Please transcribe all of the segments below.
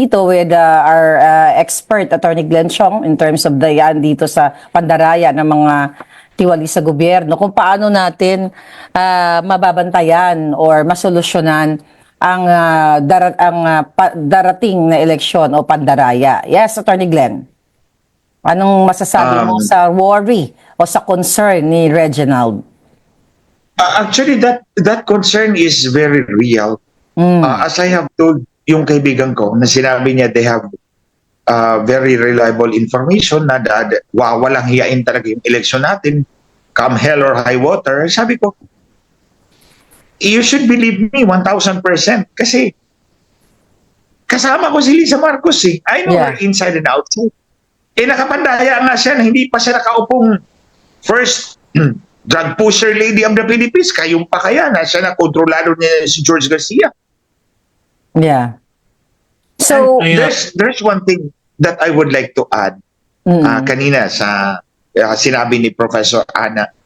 dito with our expert, Attorney Glenn Chong, in terms of dayan dito sa pandaraya ng mga tiwali sa gobyerno, kung paano natin mababantayan or masolusyonan ang, darating na eleksyon o pandaraya. Yes, Attorney Glenn. Anong masasabi mo sa worry o sa concern ni Reginald? Actually, that concern is very real. As I have told yung kaibigan ko na sinabi niya they have very reliable information na walang hiyain talaga yung eleksyon natin, come hell or high water. Sabi ko, you should believe me 1,000% kasi kasama ko si Lisa Marcos eh. I know her inside and outside. Nakapandaya nga siya na hindi pa siya nakaupong first drug pusher lady of the Philippines. Kayong pa kaya na siya na kontrolado niya si George Garcia. Yeah. So there's one thing that I would like to add. Kanina sa sinabi ni Professor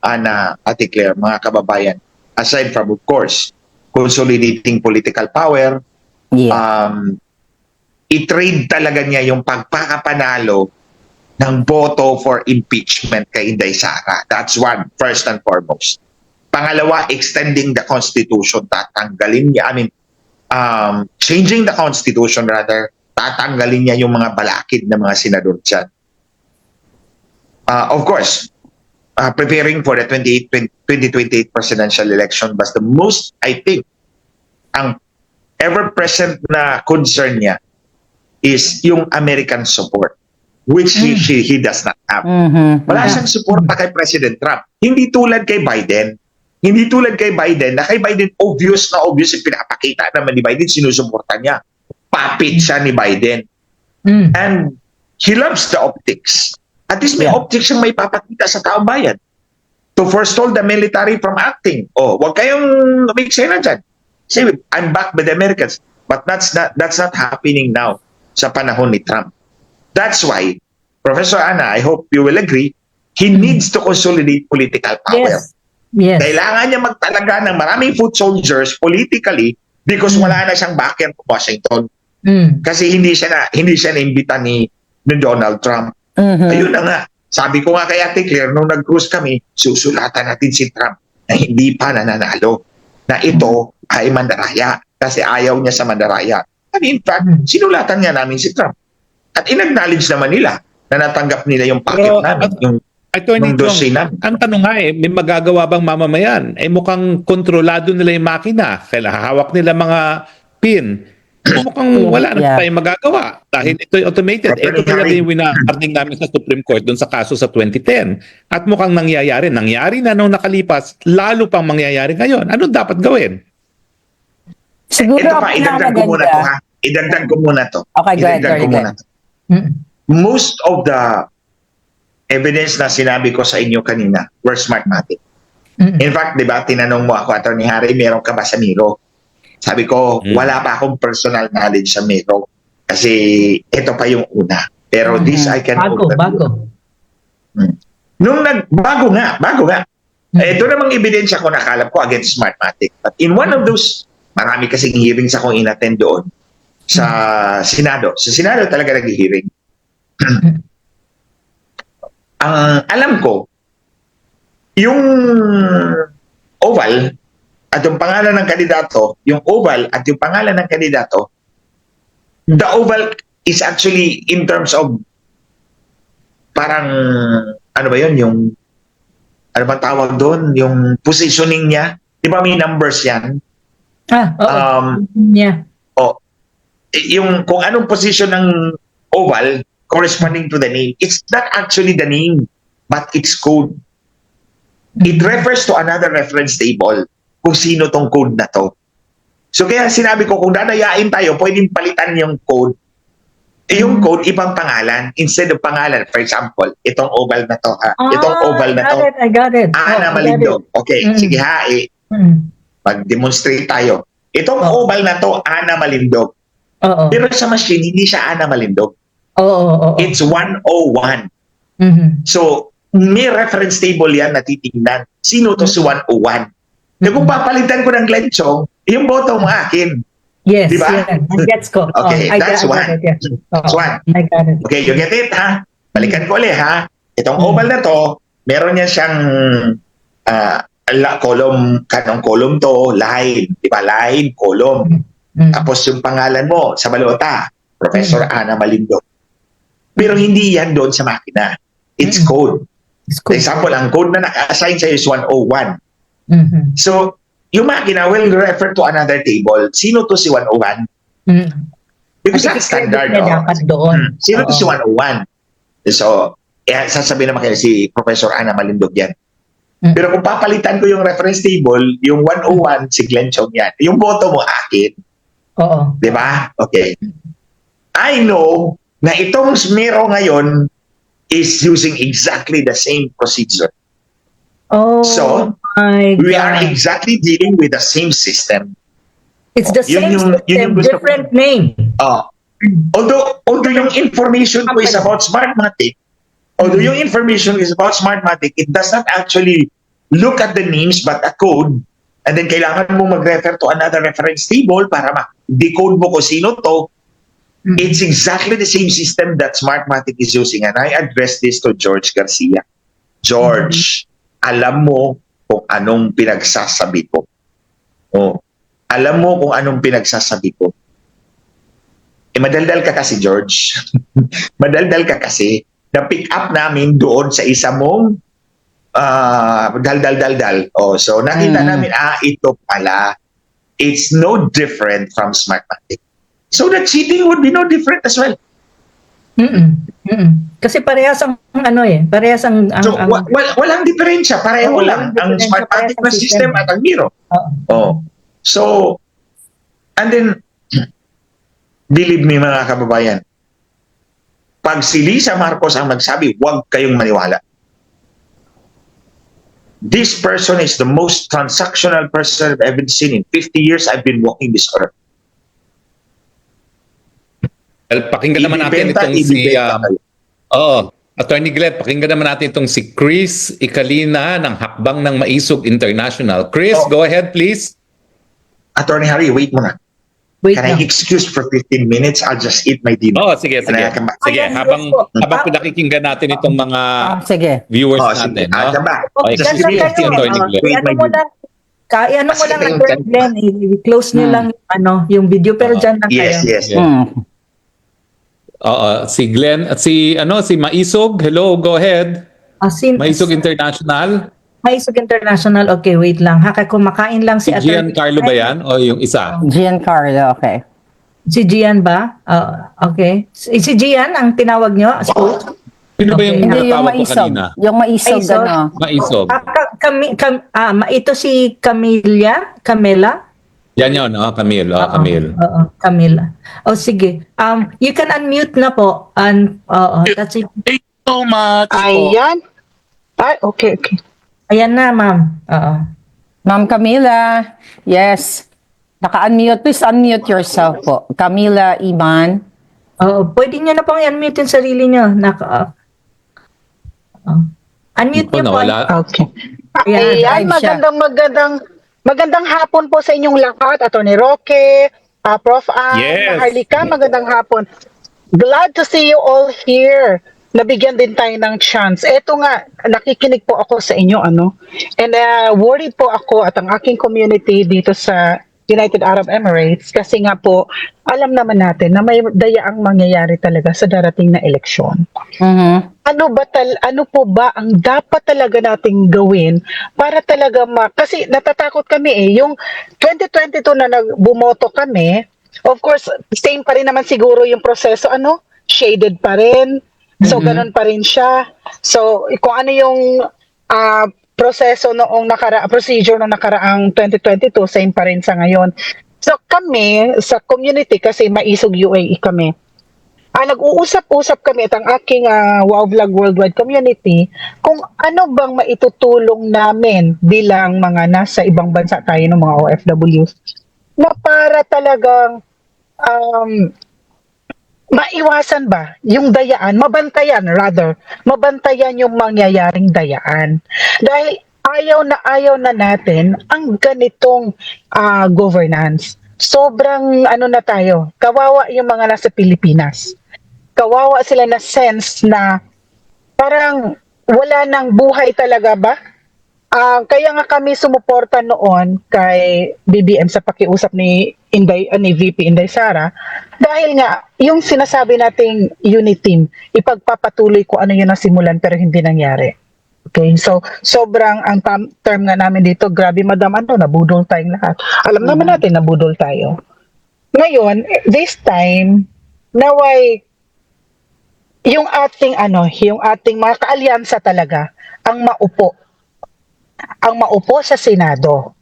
Ana Ate Claire, mga kababayan, aside from of course consolidating political power, i-trade talaga niya yung pagpakapanalo ng boto for impeachment kay Inday Sara. That's one, first and foremost. Pangalawa, extending the Constitution, tatanggalin niya, changing the Constitution rather, tatanggalin niya yung mga balakid ng mga senador dyan. Of course, preparing for the 2028 presidential election was the most, I think, ang ever-present na concern niya is yung American support, which he does not have. Wala siyang suporta kay President Trump. Hindi tulad kay Biden. Hindi tulad kay Biden, na kay Biden obvious na obvious yung pinapakita naman ni Biden, sinusuporta niya. Puppet siya ni Biden. And he loves the optics. At least may optics siyang may papakita sa taong bayan to forestall the military from acting. Wag kayong umiksena dyan. Say, I'm back with the Americans. But that's not happening now sa panahon ni Trump. That's why, Professor Ana, I hope you will agree, he needs to consolidate political power. Yes. Kailangan niya magtalaga ng maraming foot soldiers politically because wala na siyang backer sa Washington. Kasi hindi siya naimbita ni Donald Trump. Ayun na nga. Sabi ko nga kay Ate Claire, nung nag-cruise kami, susulatan natin si Trump na hindi pa nananalo. Na ito ay mandaraya kasi ayaw niya sa mandaraya. And in fact, sinulatan niya namin si Trump. At in-acknowledge naman nila na natanggap nila yung packet namin, yung dossier namin. Ang tanong nga may magagawa bang mamamayan? Mukhang kontrolado nila yung makina. Hawak nila mga pin. Mukhang wala na tayong magagawa dahil ito'y automated. Ito talaga yung wina-warning namin sa Supreme Court dun sa kaso sa 2010. At mukhang nangyayari. Nangyari na nung nakalipas, lalo pang mangyayari ngayon. Ano dapat gawin? Siguro ito pa, idagdag ko muna to ha. Idagdag ko muna to. Okay, go ahead. Most of the evidence na sinabi ko sa inyo kanina were Smartmatic. In fact, di ba, tinanong mo ako, Atty. Harry, meron ka ba sa Miro? Sabi ko, wala pa akong personal knowledge sa Miro. Kasi ito pa yung una. Pero this I can... Bago. Bago nga. Ito namang ebidensya ko nakalap ko against Smartmatic. But in one of those, marami kasing hearings akong inattend doon sa Senado. Sa Senado talaga nag-hearing. Ang alam ko, yung oval at yung pangalan ng kandidato, the oval is actually in terms of parang, ano ba yun, yung, ano ba tawag doon, yung positioning niya, di ba may numbers yan? Yung kung anong position ng oval corresponding to the name, it's not actually the name, but it's code. It refers to another reference table kung sino tong code na to. So kaya sinabi ko, kung dadayain tayo, pwedeng palitan yung code. Yung code, ibang pangalan. Instead of pangalan, for example, itong oval na to. Itong oval na to. I got it. Ana Malindog. Okay, sige ha. Mag-demonstrate tayo. Itong oval na to, Ana Malindog. Pero sa machine, hindi siya Ana Malindog. It's 101. So, may reference table yan na titingnan. Sino to si 101? Na kung papalitan ko ng Glenn Chong, yung boto mo akin. Yes, Di ba? yan. Gets ko. Okay, that's I got one. it, yeah. That's one. I got it. Okay, you get it, ha? Balikan ko ulit, ha? Itong oval na to, meron niya siyang column to, line. Di ba? Line, column. Tapos yung pangalan mo sa balota, Professor Ana Malindo. Pero hindi yan doon sa makina. It's code. It's For cool. example, ang code na naka-assign sa'yo is 101. Mhm. So, yung makina will refer to another table. Sino to si 101? Mhm. Because At that's standard. i-credit niya dapat doon. Sino to Oo. si 101? So, sasabihin naman kayo si Professor Ana Malindog yan. Mm. Pero kung papalitan ko yung reference table, yung 101, si Glenn Chong yan. Yung boto mo, akin. Oo. Di ba? Okay. I know na itong Smiro ngayon is using exactly the same procedure. Oh So, my We are God. exactly dealing with the same system. It's the Yun same yung system, gusto ko. different name. Although yung information ko is about Smartmatic, it does not actually look at the names but a code, and then kailangan mo mag-refer to another reference table para ma-decode mo kung sino to. It's exactly the same system that Smartmatic is using, and I addressed this to George Garcia. George, alam mo kung anong pinagsasabi ko. Alam mo kung anong pinagsasabi ko. Madaldal ka kasi, George. Madaldal ka kasi. Na-pick up namin doon sa isa mong dal. So, nakita namin, ito pala. It's no different from Smartmatic. So, the cheating would be no different as well. Kasi parehas ang parehas ang So, walang diferensya. Pareho lang. Ang diferensya, Smartmatic parehas na ang system sistema. at ang Miro. So, and then, believe me mga kababayan, pag si Lisa Marcos ang magsabi, huwag kayong maniwala. This person is the most transactional person I've ever seen in 50 years I've been walking this earth. Well, pakinggan naman natin Ibibenta, itong si ibibenta kayo. Attorney Glenn, pakinggan naman natin itong si Chris Ikalina ng Hakbang ng Maisog International. Chris, go ahead please. Attorney Harry, wait muna. Wait Can I lang. excuse for 15 minutes? I'll just eat my dinner. Sige. And I come back. Sige, Ayan, habang yes po. pinakikinggan natin itong mga Sige. viewers Sige. natin. I'll come back. Okay, Diyan excuse lang me, kayo. si Attorney Glenn. Wait, Ano mo lang, ano mo lang, Kasi- Attorney Glenn, i-close nyo lang yung video, pero dyan lang kayo. Yes. Si Glenn at si Maisog. Hello, go ahead. Maisog International. Maisog International, okay, wait lang. Kumakain lang Si si Attorney Giancarlo ba yan o yung isa? Giancarlo, okay. Si Gian ba? Okay. Si Gian ang tinawag nyo? Sino ba yung Hindi, yung natawag ko maisog. kanina? Yung maisog, Maisog? ano. Maisog. Ito si Camila? Yan yun, Camille. Camille. Oo, Camila. Sige. You can unmute na po. That's it. Thank you so much. Ayan. Okay. Ayan na, ma'am. Oo. Ma'am Camila, yes. Naka-unmute. Please unmute yourself po. Camila Iman. Pwede nyo na pong i-unmute yung sarili nyo. Unmute Ito, nyo po. nawala. Okay. Ayan, Ayan, live siya. magandang hapon po sa inyong lahat. Attorney Roque, Prof. Ann, Yes. Harlika, magandang hapon. Glad to see you all here. Nabigyan din tayo ng chance. Eto nga, nakikinig po ako sa inyo, And worried po ako at ang aking community dito sa United Arab Emirates kasi nga po, alam naman natin na may dayaang mangyayari talaga sa darating na eleksyon. Ano po ba ang dapat talaga nating gawin para talaga kasi natatakot kami yung 2022 na bumoto kami, of course, same pa rin naman siguro yung proseso, shaded pa rin. So, ganun pa rin siya. So, kung ano yung procedure noong nakaraang 2022, same pa rin sa ngayon. So, kami, sa community, kasi Maisog UAE kami, nag-uusap-usap kami at ang aking Wow Vlog Worldwide community kung ano bang maitutulong namin bilang mga nasa ibang bansa tayo ng mga OFWs na para talagang maiwasan ba yung dayaan, mabantayan yung mangyayaring dayaan. Dahil ayaw na natin ang ganitong governance. sobrang ano na tayo, kawawa yung mga nasa Pilipinas. Kawawa sila na sense na parang wala nang buhay talaga ba? Kaya nga kami sumuporta noon kay BBM sa pakiusap ni ni VP Inday Sara dahil nga yung sinasabi nating unit team, ipagpapatuloy ko ano yun ang simulan pero hindi nangyari. Okay, so sobrang ang term nga namin dito, grabe madam, ano, nabudol tayong lahat. Alam naman natin nabudol tayo. Ngayon, this time, naway yung ating mga kaalyansa talaga ang maupo sa Senado.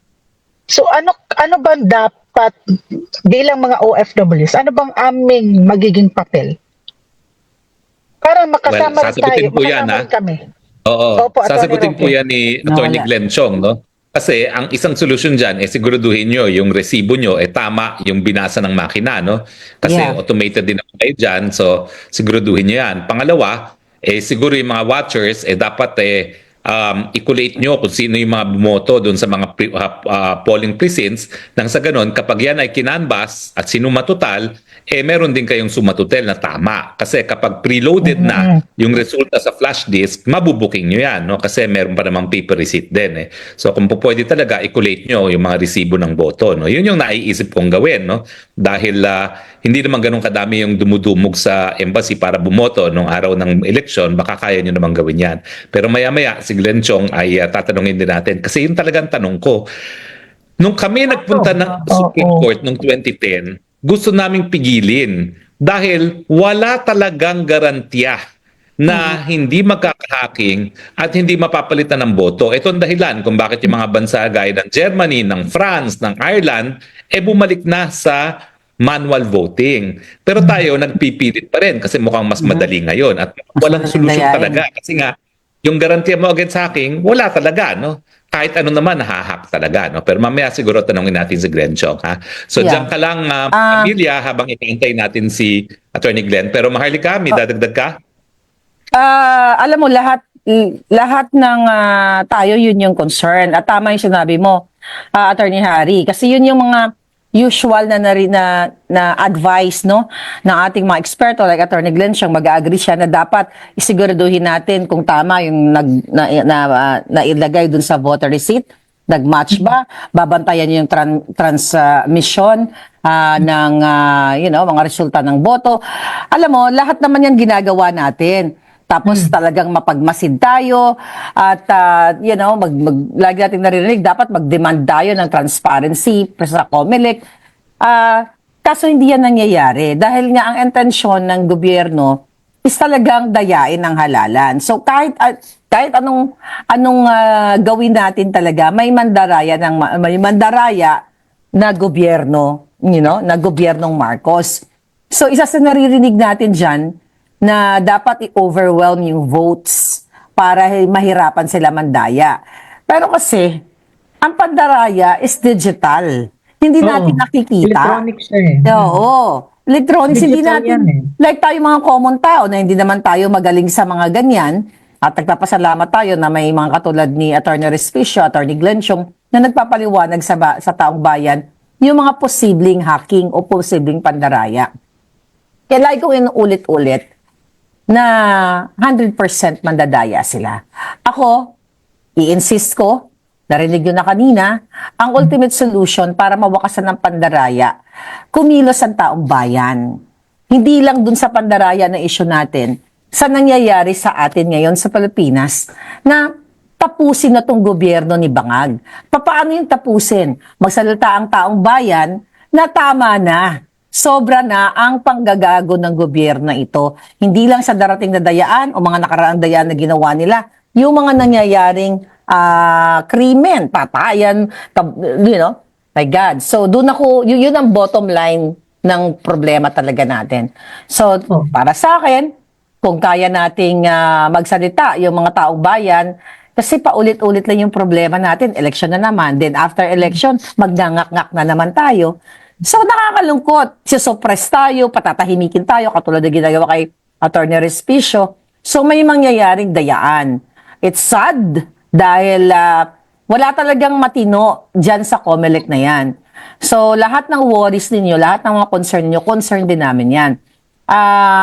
So ano bang dapat bilang mga OFWs? Ano bang aming magiging papel? Para makasama rin tayo, sasagutin po yan, makasama rin kami. Oo, Opo, Atty. sasagutin po Roque. yan ni Atty. Wala. Glenn Chong, no? Kasi ang isang solusyon dyan, siguraduhin nyo yung resibo nyo, tama yung binasa ng makina, no? Kasi Yeah. automated din ako kayo dyan, so siguraduhin nyo yan. Pangalawa, siguro yung mga watchers, dapat i-collate nyo kung sino yung mga bumoto doon sa mga polling precincts nang sa ganon, kapag yan ay kinanbas at sinumatotal, meron din kayong sumatotal na tama. Kasi kapag preloaded na yung resulta sa flash disk, mabubuking nyo yan, no? Kasi meron pa namang paper receipt din. So kung po pwede talaga, i-collate nyo yung mga resibo ng boto. No? Yun yung naiisip kong gawin. No? Dahil hindi naman ganun kadami yung dumudumog sa embassy para bumoto nung araw ng eleksyon, baka kaya nyo naman gawin yan. Pero maya-maya, si Glenn Chong ay tatanungin din natin. Kasi yun talagang tanong ko. Nung kami nagpunta ng Supreme Court noong 2010, gusto naming pigilin dahil wala talagang garantiya na hindi magkakahaking at hindi mapapalitan ng boto. Ito ang dahilan kung bakit yung mga bansa gaya ng Germany, ng France, ng Ireland, bumalik na sa manual voting. Pero tayo nagpipilit pa rin kasi mukhang mas madali ngayon at walang madaling solusyon dayain. talaga. Kasi nga, yung garantiya mo against hacking, wala talaga, no? Kahit ano naman, nahahack talaga, no? Pero mamaya siguro tanongin natin si Glenn Chong, ha? So, Yeah. diyan ka lang, pamilya, habang ipantay natin si Attorney Glenn. Pero Maharlika, may dadagdag ka? Alam mo, lahat ng tayo, yun yung concern. At tama yung sinabi mo, Attorney Harry. Kasi yun yung mga usual na advice, no, ng ating mga eksperto like Attorney Glenn Chong, mag-agree siya na dapat isiguraduhin natin kung tama yung nailagay dun sa voter receipt, nag-match ba, babantayan niyo yung transmission ng mga resulta ng boto. Alam mo, lahat naman yan ginagawa natin. Tapos talagang mapagmasid tayo at lagi natin naririnig, dapat mag-demand tayo ng transparency sa COMELEC. Kaso hindi yan nangyayari dahil nga ang intensyon ng gobyerno is talagang dayain ang halalan. So kahit anong gawin natin talaga, may mandaraya na gobyerno, na gobyernong Marcos. So isa sa naririnig natin diyan na dapat i-overwhelm yung votes para mahirapan sila mandaya. Pero kasi, ang pandaraya is digital. Hindi natin nakikita. Electronic siya eh. Oo. Electronics, hindi Digital natin, yan like tayo mga common tao na hindi naman tayo magaling sa mga ganyan, at nagpapasalamat tayo na may mga katulad ni Attorney Respicio, Attorney Glenn Chong, na nagpapaliwanag sa taong bayan yung mga posibleng hacking o posibleng pandaraya. Kaya lagi kong inuulit-ulit na 100% mandadaya sila. Ako, i-insist ko, narinig yun na kanina, ang ultimate solution para mawakasan ng pandaraya, kumilos ang taong bayan. Hindi lang dun sa pandaraya na issue natin, sa nangyayari sa atin ngayon sa Pilipinas, na tapusin na tong gobyerno ni Bangag. Paano yung tapusin? Magsalita ang taong bayan na tama na. Sobra na ang panggagago ng gobyerno ito. Hindi lang sa darating na dayaan o mga nakaraang dayaan na ginawa nila, yung mga nangyayaring krimen, patayan, my God. So, yun ang bottom line ng problema talaga natin. So, para sa akin, kung kaya nating magsalita yung mga taong bayan, kasi paulit-ulit lang yung problema natin, election na naman. Then after election, magnangak-ngak na naman tayo. So nakakalungkot, sisuppress tayo, patatahimikin tayo, katulad na ginagawa kay Attorney Respicio. So may mangyayaring dayaan. It's sad dahil wala talagang matino dyan sa COMELEC na yan. So, lahat ng worries ninyo, lahat ng mga concern niyo, concern din namin yan.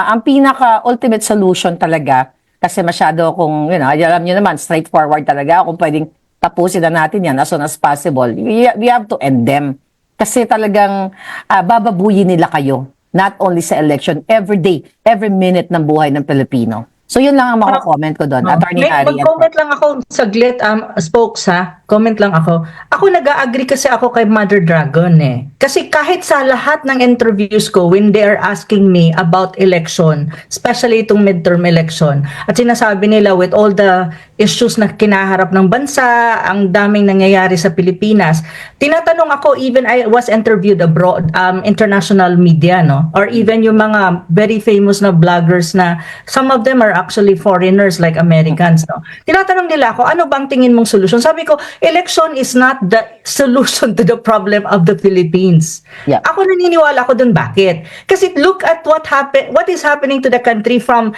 Ang pinaka-ultimate solution talaga, kasi masyado kung, alam niyo naman, straightforward talaga, kung pwedeng tapusin na natin yan as soon as possible, we have to end them. Kasi talagang bababuyin nila kayo, not only sa election, every day, every minute ng buhay ng Pilipino. So, yun lang ang comment ko doon. Attorney Harry. Mag-comment lang ako saglit, spokes ha. Comment lang ako. Ako nag-agree kasi ako kay Mother Dragon eh. Kasi kahit sa lahat ng interviews ko, when they are asking me about election, especially itong midterm election, at sinasabi nila with all the issues na kinaharap ng bansa, ang daming nangyayari sa Pilipinas, tinatanong ako, even I was interviewed abroad, international media, no? Or even yung mga very famous na vloggers na some of them are actually foreigners like Americans, no? Tinatanong nila ako, ano bang tingin mong solusyon? Sabi ko, election is not the solution to the problem of the Philippines. Yeah. Ako naniniwala ako dun, bakit? Kasi look at what is happening to the country from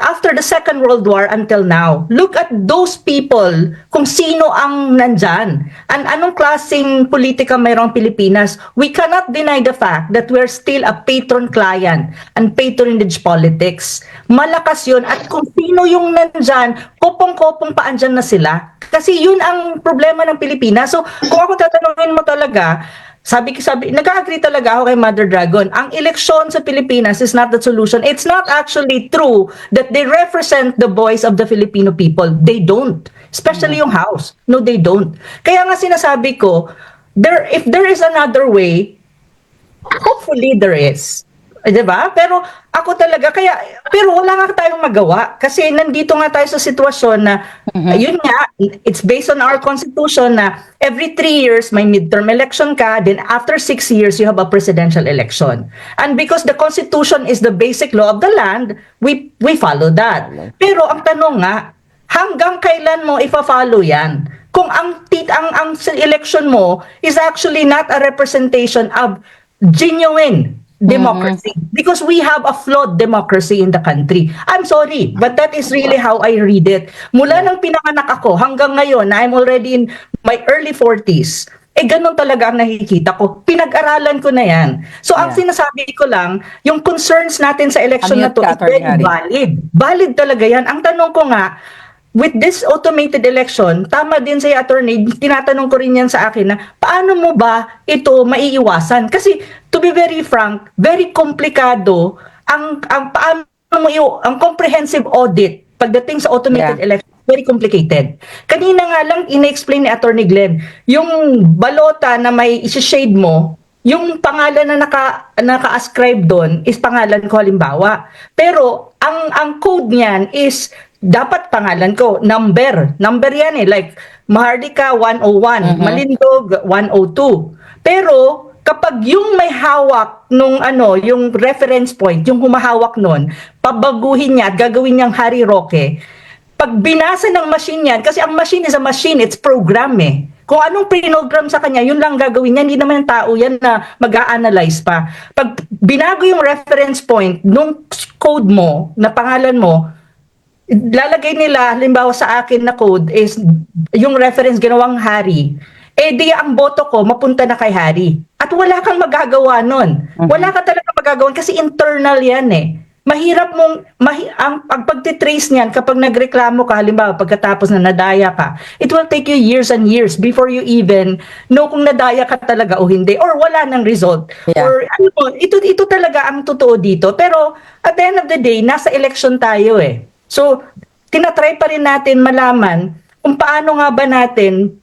after the Second World War until now. Look at those people, kung sino ang nandyan. Anong klaseng politika mayroong Pilipinas. We cannot deny the fact that we're still a patron-client and patronage politics. Malakas yun. At kung sino yung nandyan, kopong-kopong pa andyan na sila. Kasi yun ang problema ng Pilipinas. So, kung ako tatanungin mo talaga, sabi, nag-agree talaga ako kay Mother Dragon. Ang eleksyon sa Pilipinas is not the solution. It's not actually true that they represent the voice of the Filipino people. They don't. Especially yung House. No, they don't. Kaya nga sinasabi ko, if there is another way, hopefully there is. Diba? Pero ako talaga, pero wala nga tayong magawa. Kasi nandito nga tayo sa sitwasyon na, yun nga, it's based on our constitution na every 3 years may midterm election ka, then after 6 years you have a presidential election. And because the constitution is the basic law of the land, we follow that. Pero ang tanong nga, hanggang kailan mo ifa-follow yan? Kung ang election mo is actually not a representation of genuine democracy, because we have a flawed democracy in the country. I'm sorry, but that is really how I read it. Mula nang pinanganak ako hanggang ngayon, I'm already in my early 40s, ganun talaga ang nakikita ko. Pinag-aralan ko na yan. So, ang sinasabi ko lang, yung concerns natin sa election na to is very valid. Valid talaga yan. Ang tanong ko nga, with this automated election, tama din sa attorney, tinatanong ko rin yan sa akin na paano mo ba ito maiiwasan? Kasi to be very frank, very komplikado ang paano mo ang comprehensive audit pagdating sa automated election, very complicated. Kanina nga lang ina-explain ni Attorney Glenn, yung balota na may isi-shade mo, yung pangalan na naka-ascribe doon is pangalan ko halimbawa. Pero ang code niyan is dapat pangalan ko, number yan like Mahardika 101, Malindog 102. Pero kapag yung may hawak nung yung reference point, yung humahawak nun, pabaguhin niya at gagawin niyang Harry Roque, pag binasa ng machine yan, kasi ang machine is a machine, it's program eh. Kung anong prinogram sa kanya, yun lang gagawin niya. Hindi naman yung tao yan na mag-a-analyze pa. Pag binago yung reference point nung code mo, na pangalan mo, lalagay nila, halimbawa sa akin na code is yung reference ginawang Harry, di ang boto ko mapunta na kay Harry. At wala kang magagawa nun. Wala ka talaga magagawa kasi internal yan eh. Mahirap mong, ang pagtitrace niyan kapag nagreklamo ka, halimbawa pagkatapos na nadaya ka, it will take you years and years before you even know kung nadaya ka talaga o hindi, or wala ng result. Yeah. Or ito talaga ang totoo dito. Pero at the end of the day, nasa election tayo eh. So, tinatry pa rin natin malaman kung paano nga ba natin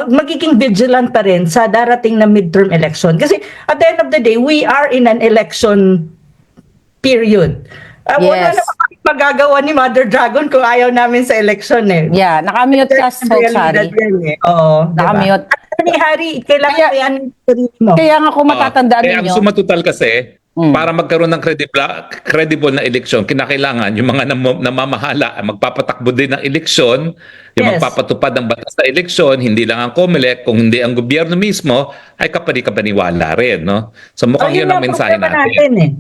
magiging vigilant pa rin sa darating na midterm election. Kasi at the end of the day, we are in an election period. Wala na magagawa ni Mother Dragon kung ayaw namin sa election eh. Yeah, nakamute ka, folks, Harry. Oo, Nakamute. Ni Harry, kailangan Kaya- mo yan mo. Kaya nga kung matatandaan Kaya ang ninyo, sumatotal kasi, para magkaroon ng credible na eleksyon, kinakailangan yung mga namamahala magpapatakbo din ng eleksyon, yung Yes. magpapatupad ng batas sa eleksyon, hindi lang ang COMELEC, kung hindi ang gobyerno mismo, ay kapani-kapaniwala rin. No? So mukhang yun ang mensahe natin. Eh.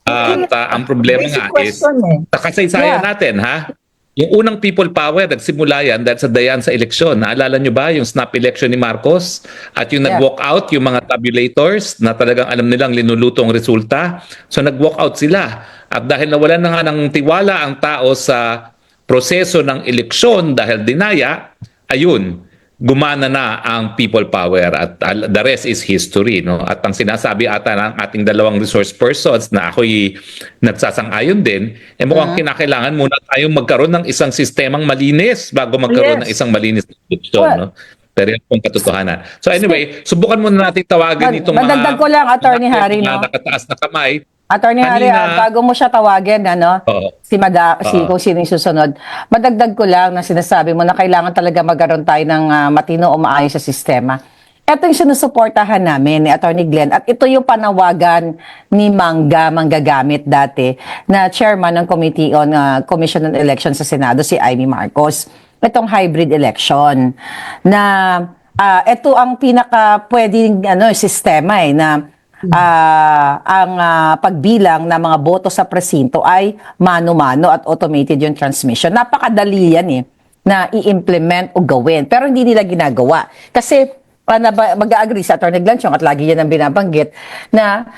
At ang problema Basic nga is, question eh. sa kasaysayan Yeah. natin, ha? Yung unang people power, nagsimula yan dahil sa dayan sa eleksyon. Naalala nyo ba yung snap election ni Marcos? At yung Yeah. nag-walk out, yung mga tabulators na talagang alam nilang linulutong resulta. So nag-walk out sila. At dahil nawalan na nga ng tiwala ang tao sa proseso ng eleksyon dahil dinaya, ayun, gumana na ang people power at the rest is history, no? At ang sinasabi ata ng ating dalawang resource persons na ako'y nagsasang-ayon din, mukhang kinakailangan muna tayong magkaroon ng isang sistemang malinis bago magkaroon ng Yes. isang malinis na eleksyon, no? Pero yan ang katotohanan. So anyway, subukan muna natin tawagan itong mga Madagdag ko lang, Attorney Harry, no? nakataas na kamay. Attorney Harry, Kanina- bago mo siya tawagin, ano, Oo. kung sino yung susunod, madagdag ko lang na sinasabi mo na kailangan talaga magkaroon tayo ng matino o maayos sa sistema. Ito yung sinusuportahan namin ni Attorney Glenn at ito yung panawagan ni Manggagamit dati na chairman ng Committee on Commission on Elections sa Senado, si Amy Marcos. Itong hybrid election na ito ang pinaka pwedeng sistema na ang pagbilang ng mga boto sa presinto ay mano-mano at automated yung transmission. Napakadali yan na i-implement o gawin. Pero hindi nila ginagawa. Kasi mag-agree sa Atty. Glanchong at lagi yan ang binabanggit na,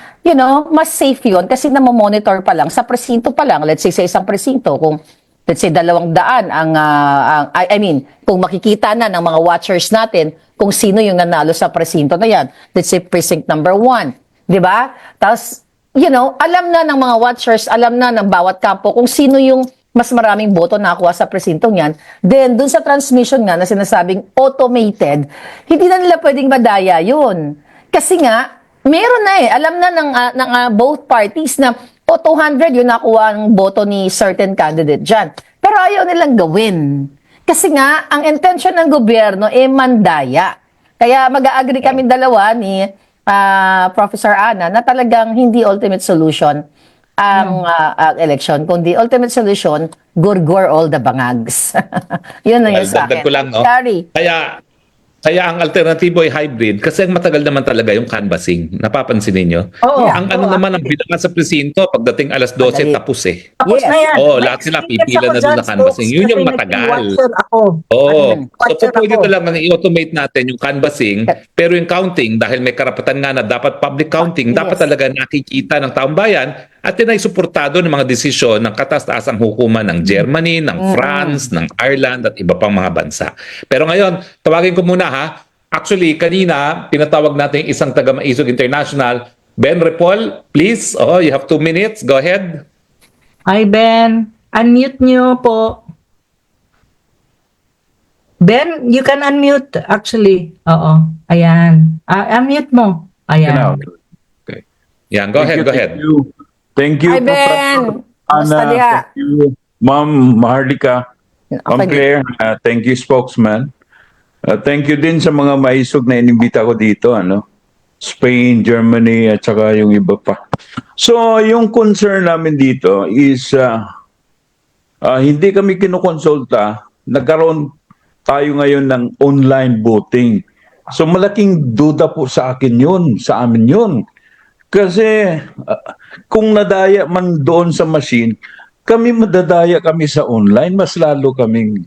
mas safe yun kasi namomonitor pa lang sa presinto pa lang. Let's say sa isang presinto, kung let's say 200 kung makikita na ng mga watchers natin kung sino yung nanalo sa presinto na yan. Let's say precinct number 1. 'Di ba? Tapos, alam na ng mga watchers, alam na ng bawat kampo kung sino yung mas maraming boto nakuha sa presintong yan. Then, dun sa transmission nga na sinasabing automated, hindi na nila pwedeng madaya yun. Kasi nga, meron na alam na ng both parties na 200 yun nakuha ang boto ni certain candidate dyan. Pero ayaw nilang gawin. Kasi nga, ang intention ng gobyerno mandaya. Kaya mag-agree kami dalawa ni Professor Ana na talagang hindi ultimate solution ang election, kundi ultimate solution, gurgur all the bangags. Yun lang yun sa akin. Dagdag ko lang, no? Sorry. Kaya ang alternatibo ay hybrid kasi ang matagal naman talaga yung canvassing. Napapansin ninyo? Oo. Ang naman ang bilangan sa presinto pagdating alas 12 Madali. tapos Tapos Yes. na yan. Oo, May lahat sila experience pipila ako na doon dyan, sa canvassing. folks, Yun yung kasi matagal. nag-watcher ako. Oo. So Watcher pwede ako. talagang i-automate natin yung canvassing, pero yung counting, dahil may karapatan nga na dapat public counting, dapat talaga nakikita ng taong bayan at yun ay suportado ng mga desisyon ng kataas-taasang hukuman ng Germany, ng France, ng Ireland at iba pang mga bansa. Pero ngayon, tawagin ko muna ha. Actually, kanina, pinatawag natin yung isang taga-Maisog International. Ben Repol, please. Oh, you have 2 minutes. Go ahead. Hi, Ben. Unmute nyo po. Ben, you can unmute actually. Oo. Ayan. Unmute mo. Ayan. Okay. Yan, go ahead, go ahead. Thank you. Hi, Ben. Kamusta Ana, diha? thank you, Ma'am Maharlika. Ma'am Okay. Claire, thank you, spokesman. Thank you din sa mga maisog na inimbita ko dito, Spain, Germany, at saka yung iba pa. So, yung concern namin dito is hindi kami kinukonsulta. Nagkaroon tayo ngayon ng online voting. So, malaking duda po sa akin yun, sa amin yun. Kasi kung nadaya man doon sa machine, kami madadaya kami sa online, mas lalo kaming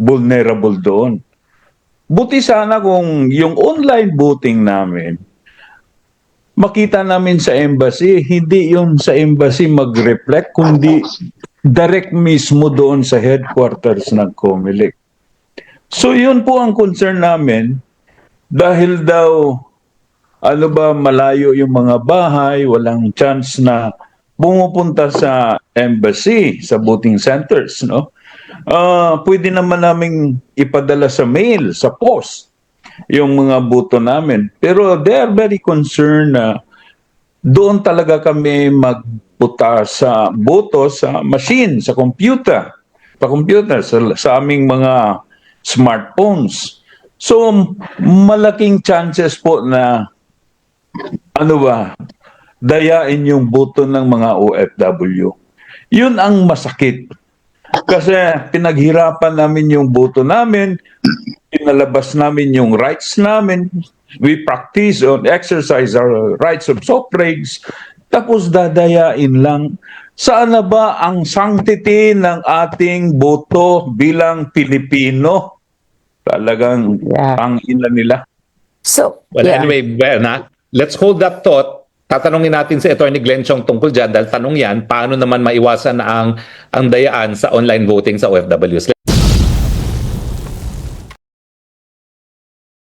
vulnerable doon. Buti sana kung yung online voting namin, makita namin sa embassy, hindi yung sa embassy mag-reflect, kundi direct mismo doon sa headquarters ng COMELEC. So yun po ang concern namin, dahil daw, malayo yung mga bahay, walang chance na pumupunta sa embassy, sa voting centers, pwede naman naming ipadala sa mail, sa post, yung mga boto namin. Pero they are very concerned na doon talaga kami magputa sa boto sa machine, sa computer, sa aming mga smartphones. So, malaking chances po na dayain yung boto ng mga OFW. Yun ang masakit. Kasi pinaghirapan namin yung boto namin, pinalabas namin yung rights namin, we practice on exercise our rights of suffrage, tapos dadayain lang Saan na ba ang sanctity ng ating boto bilang Pilipino? Talagang Yeah. ang ina nila. So, Well, yeah. anyway, Berna, let's hold that thought. Tatanungin natin si Attorney Glenn Chong tungkol dyan dahil tanong yan, paano naman maiwasan ang dayaan sa online voting sa OFWs.